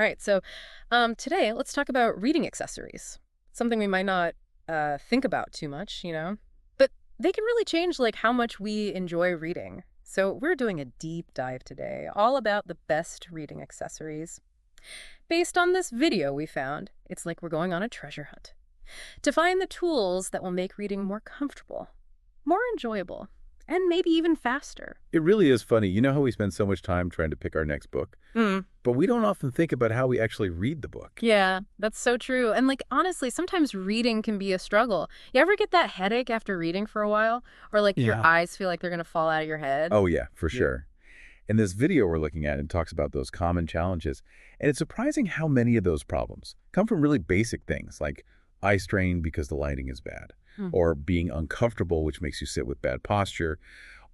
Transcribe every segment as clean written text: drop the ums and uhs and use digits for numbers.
All right, so today let's talk about reading accessories. Something we might not think about too much, but they can really change like how much we enjoy reading. So we're doing a deep dive today, all about the best reading accessories. Based on this video we found, it's like we're going on a treasure hunt to find the tools that will make reading more comfortable, more enjoyable, and maybe even faster. It really is funny. You know how we spend so much time trying to pick our next book? Mm. But we don't often think about how we actually read the book. Yeah, that's so true. And like honestly, sometimes reading can be a struggle. You ever get that headache after reading for a while? Or like your Yeah. eyes feel like they're gonna fall out of your head? Oh, yeah, for Yeah. sure. And this video we're looking at, it talks about those common challenges. And it's surprising how many of those problems come from really basic things like eye strain because the lighting is bad, Hmm. or being uncomfortable, which makes you sit with bad posture,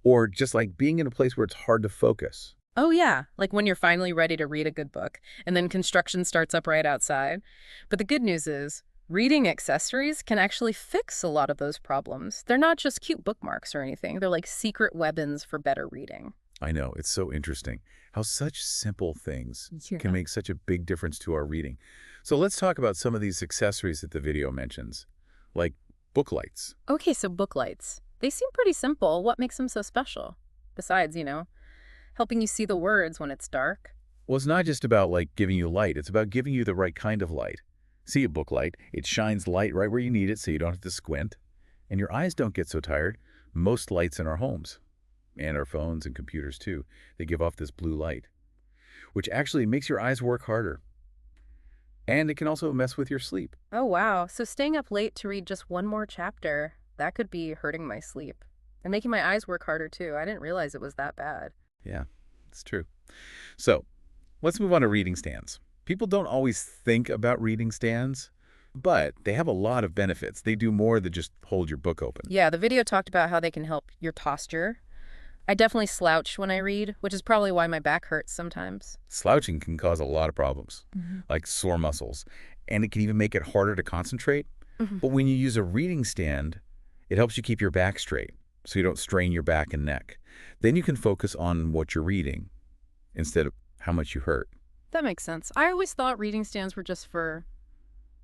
or just like being in a place where it's hard to focus. Oh yeah, like when you're finally ready to read a good book and then construction starts up right outside. But the good news is reading accessories can actually fix a lot of those problems. They're not just cute bookmarks or anything. They're like secret weapons for better reading. I know, it's so interesting how such simple things can Yeah. make such a big difference to our reading. So let's talk about some of these accessories that the video mentions, like book lights. Okay, so book lights. They seem pretty simple. What makes them so special? Besides, helping you see the words when it's dark. Well, it's not just about like giving you light, it's about giving you the right kind of light. See a book light, it shines light right where you need it so you don't have to squint, and your eyes don't get so tired. Most lights in our homes, and our phones and computers too, they give off this blue light, which actually makes your eyes work harder. And it can also mess with your sleep. Oh, wow. So staying up late to read just one more chapter, that could be hurting my sleep and making my eyes work harder too. I didn't realize it was that bad. Yeah, it's true. So let's move on to reading stands. People don't always think about reading stands, but they have a lot of benefits. They do more than just hold your book open. Yeah, the video talked about how they can help your posture. I definitely slouch when I read, which is probably why my back hurts sometimes. Slouching can cause a lot of problems, Hmm. like sore muscles, and it can even make it harder to concentrate. Hmm. But when you use a reading stand, it helps you keep your back straight so you don't strain your back and neck. Then you can focus on what you're reading instead of how much you hurt. That makes sense. I always thought reading stands were just for,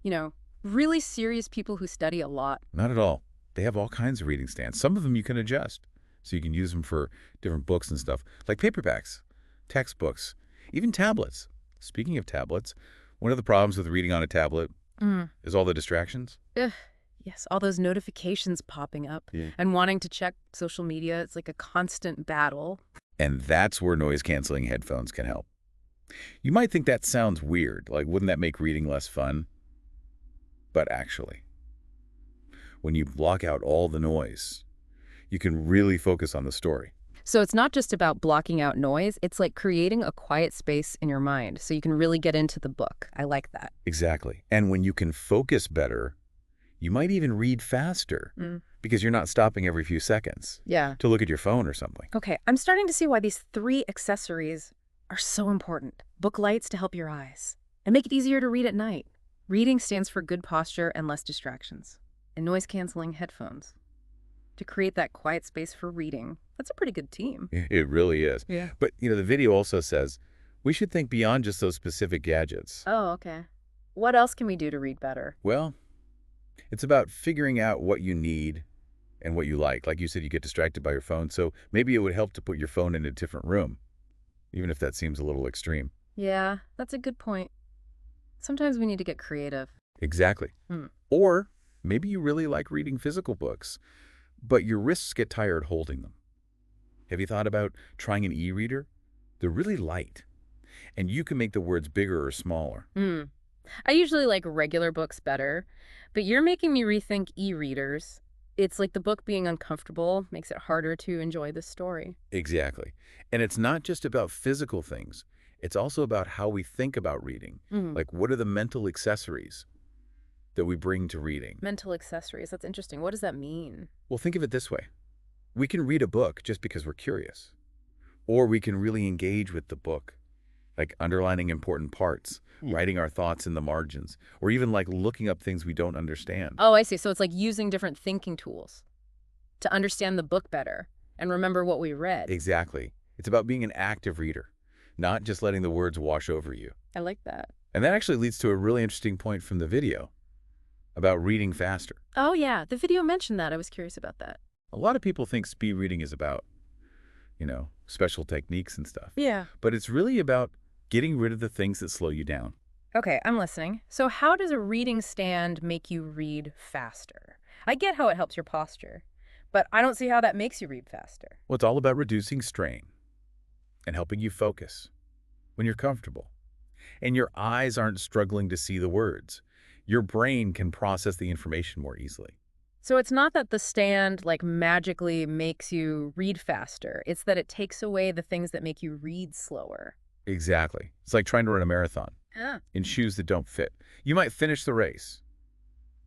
you know, really serious people who study a lot. Not at all. They have all kinds of reading stands. Some of them you can adjust, so you can use them for different books and stuff, like paperbacks, textbooks, even tablets. Speaking of tablets, one of the problems with reading on a tablet Mm. is all the distractions. Ugh, yes, all those notifications popping up Yeah. and wanting to check social media. It's like a constant battle. And that's where noise-canceling headphones can help. You might think that sounds weird, like wouldn't that make reading less fun? But actually, when you block out all the noise, you can really focus on the story. So it's not just about blocking out noise, it's like creating a quiet space in your mind so you can really get into the book. I like that. Exactly. And when you can focus better, you might even read faster Mm. because you're not stopping every few seconds Yeah. to look at your phone or something. Okay, I'm starting to see why these three accessories are so important. Book lights to help your eyes and make it easier to read at night. Reading stands for good posture and less distractions. And noise-canceling headphones to create that quiet space for reading. That's a pretty good team. It really is. Yeah. But, the video also says we should think beyond just those specific gadgets. Oh, okay. What else can we do to read better? Well, it's about figuring out what you need and what you like. Like you said, you get distracted by your phone, so maybe it would help to put your phone in a different room, even if that seems a little extreme. Yeah, that's a good point. Sometimes we need to get creative. Exactly. Hmm. Or maybe you really like reading physical books, but your wrists get tired holding them. Have you thought about trying an e-reader? They're really light, and you can make the words bigger or smaller. Hmm. I usually like regular books better, but you're making me rethink e-readers. It's like the book being uncomfortable makes it harder to enjoy the story. Exactly. And it's not just about physical things. It's also about how we think about reading. Mm. Like, what are the mental accessories that we bring to reading? Mental accessories, that's interesting. What does that mean? Well, think of it this way. We can read a book just because we're curious. Or we can really engage with the book, like underlining important parts, writing our thoughts in the margins, or even like looking up things we don't understand. Oh, I see. So it's like using different thinking tools to understand the book better and remember what we read. Exactly. It's about being an active reader, not just letting the words wash over you. I like that. And that actually leads to a really interesting point from the video about reading faster. Oh, yeah. The video mentioned that. I was curious about that. A lot of people think speed reading is about, special techniques and stuff. Yeah. But it's really about getting rid of the things that slow you down. Okay, I'm listening. So how does a reading stand make you read faster? I get how it helps your posture, but I don't see how that makes you read faster. Well, it's all about reducing strain and helping you focus when you're comfortable. And your eyes aren't struggling to see the words. Your brain can process the information more easily. So it's not that the stand like magically makes you read faster. It's that it takes away the things that make you read slower. Exactly. It's like trying to run a marathon Yeah. in shoes that don't fit. You might finish the race,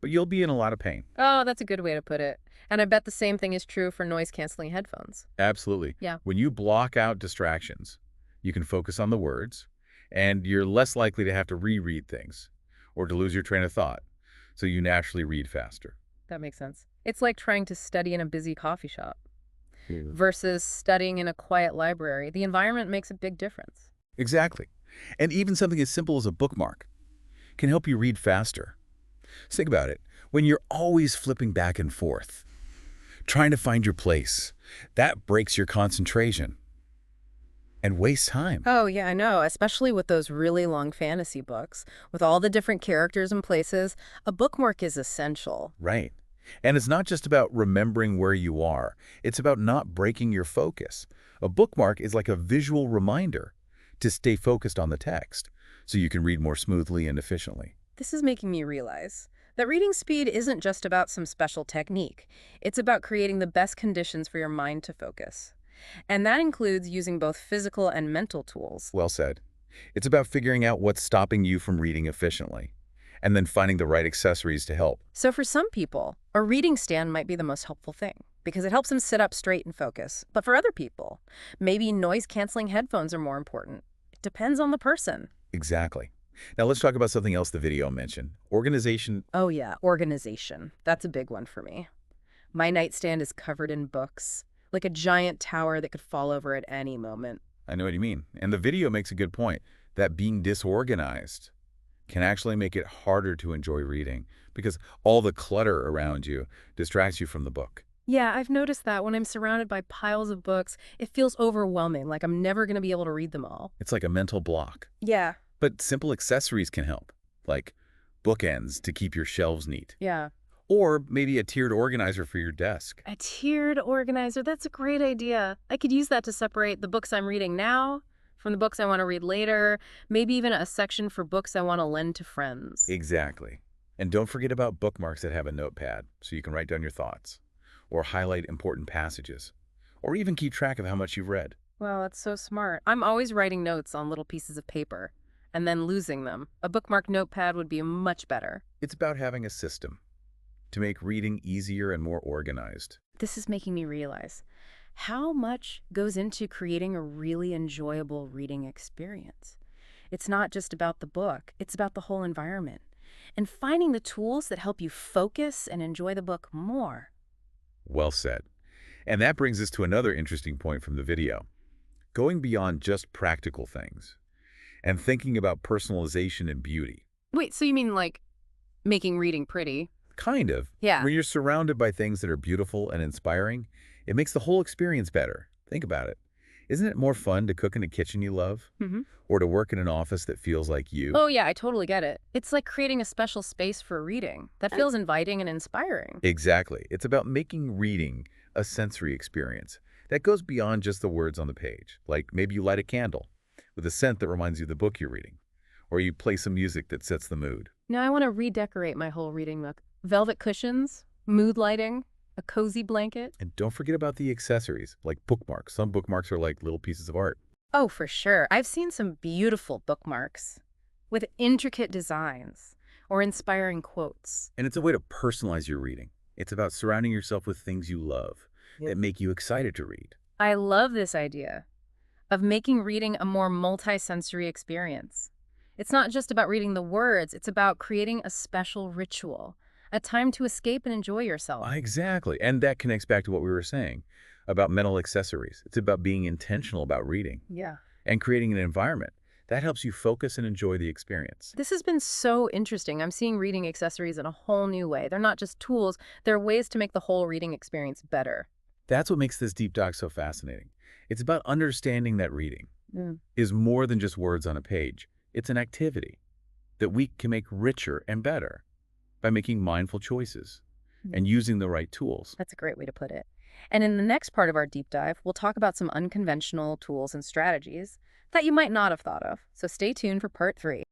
but you'll be in a lot of pain. Oh, that's a good way to put it. And I bet the same thing is true for noise-canceling headphones. Absolutely. Yeah. When you block out distractions, you can focus on the words, and you're less likely to have to reread things or to lose your train of thought, so you naturally read faster. That makes sense. It's like trying to study in a busy coffee shop Yeah. versus studying in a quiet library. The environment makes a big difference. Exactly. And even something as simple as a bookmark can help you read faster. Think about it. When you're always flipping back and forth, trying to find your place, that breaks your concentration and wastes time. Oh, yeah, I know, especially with those really long fantasy books. With all the different characters and places, a bookmark is essential. Right. And it's not just about remembering where you are. It's about not breaking your focus. A bookmark is like a visual reminder to stay focused on the text so you can read more smoothly and efficiently. This is making me realize that reading speed isn't just about some special technique. It's about creating the best conditions for your mind to focus. And that includes using both physical and mental tools. Well said. It's about figuring out what's stopping you from reading efficiently and then finding the right accessories to help. So for some people, a reading stand might be the most helpful thing because it helps them sit up straight and focus. But for other people, maybe noise-canceling headphones are more important. It depends on the person. Exactly. Now let's talk about something else the video mentioned. Organization. Oh yeah, organization. That's a big one for me. My nightstand is covered in books, like a giant tower that could fall over at any moment. I know what you mean. And the video makes a good point that being disorganized can actually make it harder to enjoy reading because all the clutter around you distracts you from the book. Yeah, I've noticed that when I'm surrounded by piles of books, it feels overwhelming, like I'm never going to be able to read them all. It's like a mental block. Yeah. But simple accessories can help, like bookends to keep your shelves neat, Yeah. or maybe a tiered organizer for your desk. A tiered organizer, that's a great idea. I could use that to separate the books I'm reading now from the books I want to read later, maybe even a section for books I want to lend to friends. Exactly. And don't forget about bookmarks that have a notepad so you can write down your thoughts, or highlight important passages, or even keep track of how much you've read. Wow, that's so smart. I'm always writing notes on little pieces of paper and then losing them. A bookmark notepad would be much better. It's about having a system to make reading easier and more organized. This is making me realize how much goes into creating a really enjoyable reading experience. It's not just about the book, it's about the whole environment. And finding the tools that help you focus and enjoy the book more. Well said. And that brings us to another interesting point from the video. Going beyond just practical things and thinking about personalization and beauty. Wait, so you mean like making reading pretty? Kind of. Yeah. When you're surrounded by things that are beautiful and inspiring, it makes the whole experience better. Think about it. Isn't it more fun to cook in a kitchen you love? Mm-hmm. Or to work in an office that feels like you? Oh, yeah, I totally get it. It's like creating a special space for reading that feels inviting and inspiring. Exactly. It's about making reading a sensory experience that goes beyond just the words on the page. Like maybe you light a candle with a scent that reminds you of the book you're reading, or you play some music that sets the mood. Now I want to redecorate my whole reading nook. Velvet cushions, mood lighting, a cozy blanket. And don't forget about the accessories, like bookmarks. Some bookmarks are like little pieces of art. Oh, for sure. I've seen some beautiful bookmarks with intricate designs or inspiring quotes. And it's a way to personalize your reading. It's about surrounding yourself with things you love that make you excited to read. I love this idea of making reading a more multi-sensory experience. It's not just about reading the words, it's about creating a special ritual, a time to escape and enjoy yourself. Exactly. And that connects back to what we were saying about mental accessories. It's about being intentional about reading Yeah. and creating an environment That helps you focus and enjoy the experience. This has been so interesting. I'm seeing reading accessories in a whole new way. They're not just tools, they're ways to make the whole reading experience better. That's what makes this deep dive so fascinating. It's about understanding that reading Mm. is more than just words on a page. It's an activity that we can make richer and better by making mindful choices Mm. and using the right tools. That's a great way to put it. And in the next part of our deep dive, we'll talk about some unconventional tools and strategies that you might not have thought of. So stay tuned for part 3.